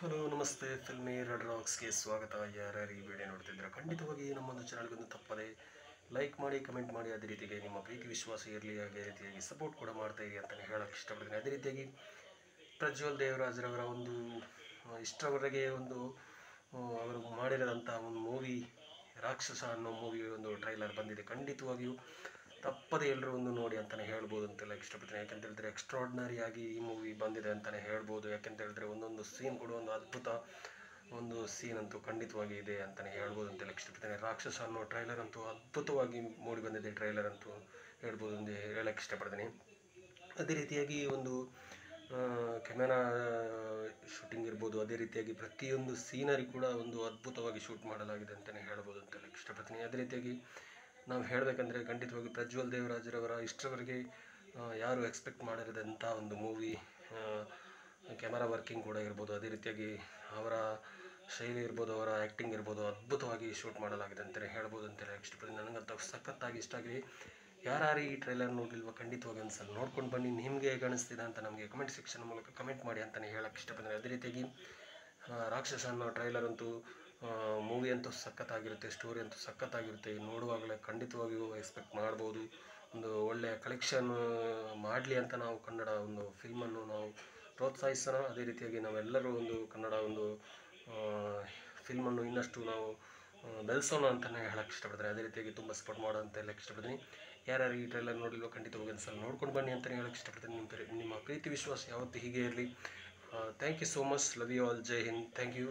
Hello ನಮಸ್ತೆ filmy red ರಾಕ್ಸ್ಗೆ ಸ್ವಾಗತ. ಯಾರ್ಯಾರು ಈ ವಿಡಿಯೋ ನೋಡ್ತಿದ್ರೆ ಖಂಡಿತವಾಗಿ ನಮ್ಮೊಂದು ಚಾನಲ್ಗೊಂದು ತಪ್ಪದೆ ಲೈಕ್ ಮಾಡಿ, ಕಮೆಂಟ್ ಮಾಡಿ, ಅದೇ ರೀತಿಗೆ ನಿಮ್ಮ ಪ್ರೀತಿ ವಿಶ್ವಾಸ ಇರಲಿ, ಅದೇ ರೀತಿಯಾಗಿ ಸಪೋರ್ಟ್ ಕೂಡ ಮಾಡ್ತಾ ಇರಿ ಅಂತಲೇ ಹೇಳೋಕ್ಕೆ ಇಷ್ಟಪಡ್ತೀನಿ. ಅದೇ ರೀತಿಯಾಗಿ ಪ್ರಜ್ವಲ್ ದೇವರಾಜ್ರವರ ಒಂದು ಇಷ್ಟರವರೆಗೆ ಅವರು ಮಾಡಿರೋಂಥ ಒಂದು ಮೂವಿ ರಾಕ್ಷಸ ಅನ್ನೋ ಮೂವಿ ಒಂದು ಟ್ರೈಲರ್ ಬಂದಿದೆ. ಖಂಡಿತವಾಗಿಯೂ ತಪ್ಪದೆ ಎಲ್ಲರೂ ಒಂದು ನೋಡಿ ಅಂತಲೇ ಹೇಳ್ಬೋದು ಅಂತೆಲ್ಲ ಇಷ್ಟಪಡ್ತೀನಿ. ಯಾಕೆಂತ ಹೇಳಿದ್ರೆ ಎಕ್ಸ್ಟ್ರಾರ್ಡಿನರಿ ಆಗಿ ಈ ಮೂವಿ ಬಂದಿದೆ ಅಂತಲೇ ಹೇಳ್ಬೋದು. ಯಾಕೆಂತ ಹೇಳಿದ್ರೆ ಒಂದೊಂದು ಸೀನ್ ಕೂಡ ಒಂದು ಅದ್ಭುತ ಒಂದು ಸೀನ್ ಅಂತೂ ಖಂಡಿತವಾಗಿ ಇದೆ ಅಂತಲೇ ಹೇಳ್ಬೋದು ಅಂತೆಲ್ಲ ಇಷ್ಟಪಡ್ತೀನಿ. ರಾಕ್ಷಸ ಅನ್ನೋ ಟ್ರೈಲರ್ ಅಂತೂ ಅದ್ಭುತವಾಗಿ ಮೂಡಿ ಬಂದಿದೆ. ಟ್ರೈಲರ್ ಅಂತೂ ಹೇಳ್ಬೋದು ಅಂತ ಹೇಳೋಕ್ಕೆ ಇಷ್ಟಪಡ್ತೀನಿ. ಅದೇ ರೀತಿಯಾಗಿ ಒಂದು ಕ್ಯಾಮೆರಾ ಶೂಟಿಂಗ್ ಇರ್ಬೋದು, ಅದೇ ರೀತಿಯಾಗಿ ಪ್ರತಿಯೊಂದು ಸೀನರಿ ಕೂಡ ಒಂದು ಅದ್ಭುತವಾಗಿ ಶೂಟ್ ಮಾಡಲಾಗಿದೆ ಅಂತಲೇ ಹೇಳ್ಬೋದು ಅಂತೆಲ್ಲ ಇಷ್ಟಪಡ್ತೀನಿ. ಅದೇ ರೀತಿಯಾಗಿ ನಾವು ಹೇಳಬೇಕಂದ್ರೆ ಖಂಡಿತವಾಗಿ ಪ್ರಜ್ವಲ್ ದೇವರಾಜ್ರವರ ಇಷ್ಟರವರೆಗೆ ಯಾರು ಎಕ್ಸ್ಪೆಕ್ಟ್ ಮಾಡಿರೋದಂಥ ಒಂದು ಮೂವಿ, ಕ್ಯಾಮರಾ ವರ್ಕಿಂಗ್ ಕೂಡ ಇರ್ಬೋದು, ಅದೇ ರೀತಿಯಾಗಿ ಅವರ ಶೈಲಿ ಇರ್ಬೋದು, ಅವರ ಆ್ಯಕ್ಟಿಂಗ್ ಇರ್ಬೋದು, ಅದ್ಭುತವಾಗಿ ಶೂಟ್ ಮಾಡಲಾಗಿದೆ ಅಂತಲೇ ಹೇಳ್ಬೋದು ಅಂತೇಳಿ ಇಷ್ಟಪಡ್ತೀನಿ. ನನಗಂತೂ ಸಖತ್ತಾಗಿ ಇಷ್ಟ ಆಗಿದೆ. ಯಾರು ಈ ಟ್ರೈಲರ್ ನೋಡಲಿಲ್ವ ಖಂಡಿತವಾಗಿ ಒಂದ್ಸಲ ನೋಡ್ಕೊಂಡು ಬನ್ನಿ. ನಿಮಗೆ ಹೇಗೆ ಅನಿಸ್ತಿದೆ ಅಂತ ನಮಗೆ ಕಮೆಂಟ್ ಸೆಕ್ಷನ್ ಮೂಲಕ ಕಮೆಂಟ್ ಮಾಡಿ ಅಂತಲೇ ಹೇಳೋಕ್ಕೆ ಇಷ್ಟಪಡ್ತೀನಿ. ಅದೇ ರೀತಿಯಾಗಿ ರಾಕ್ಷಸ ಅನ್ನೋ ಟ್ರೈಲರ್ ಅಂತೂ ಮೂವಿ ಅಂತೂ ಸಖತ್ತಾಗಿರುತ್ತೆ, ಸ್ಟೋರಿ ಅಂತೂ ಸಖತ್ತಾಗಿರುತ್ತೆ. ನೋಡುವಾಗಲೇ ಖಂಡಿತವಾಗಿಯೂ ಎಕ್ಸ್ಪೆಕ್ಟ್ ಮಾಡ್ಬೋದು. ಒಂದು ಒಳ್ಳೆಯ ಕಲೆಕ್ಷನ್ ಮಾಡಲಿ ಅಂತ ನಾವು ಕನ್ನಡ ಒಂದು ಫಿಲ್ಮನ್ನು ನಾವು ಪ್ರೋತ್ಸಾಹಿಸೋಣ. ಅದೇ ರೀತಿಯಾಗಿ ನಾವೆಲ್ಲರೂ ಒಂದು ಕನ್ನಡ ಒಂದು ಫಿಲ್ಮನ್ನು ಇನ್ನಷ್ಟು ನಾವು ಬೆಳೆಸೋಣ ಅಂತಲೇ ಹೇಳೋಕ್ಕೆ ಇಷ್ಟಪಡ್ತೀನಿ. ಅದೇ ರೀತಿಯಾಗಿ ತುಂಬ ಸಪೋರ್ಟ್ ಮಾಡೋ ಅಂತ ಹೇಳೋಕ್ಕೆ ಇಷ್ಟಪಡ್ತೀನಿ. ಯಾರ್ಯಾರು ಈ ಟ್ರೈಲರ್ ನೋಡಿಲ್ವೋ ಖಂಡಿತವಾಗಿ ಒಂದು ಸಲ ನೋಡ್ಕೊಂಡು ಬನ್ನಿ ಅಂತಲೇ ಹೇಳೋಕ್ಕೆ ಇಷ್ಟಪಡ್ತೀನಿ. ನಿಮ್ಮ ಪ್ರೀತಿ ವಿಶ್ವಾಸ ಯಾವತ್ತೂ ಹೀಗೆ ಇರಲಿ. Thank you so much. Love you all. ಜೈ ಹಿಂದ್. Thank you.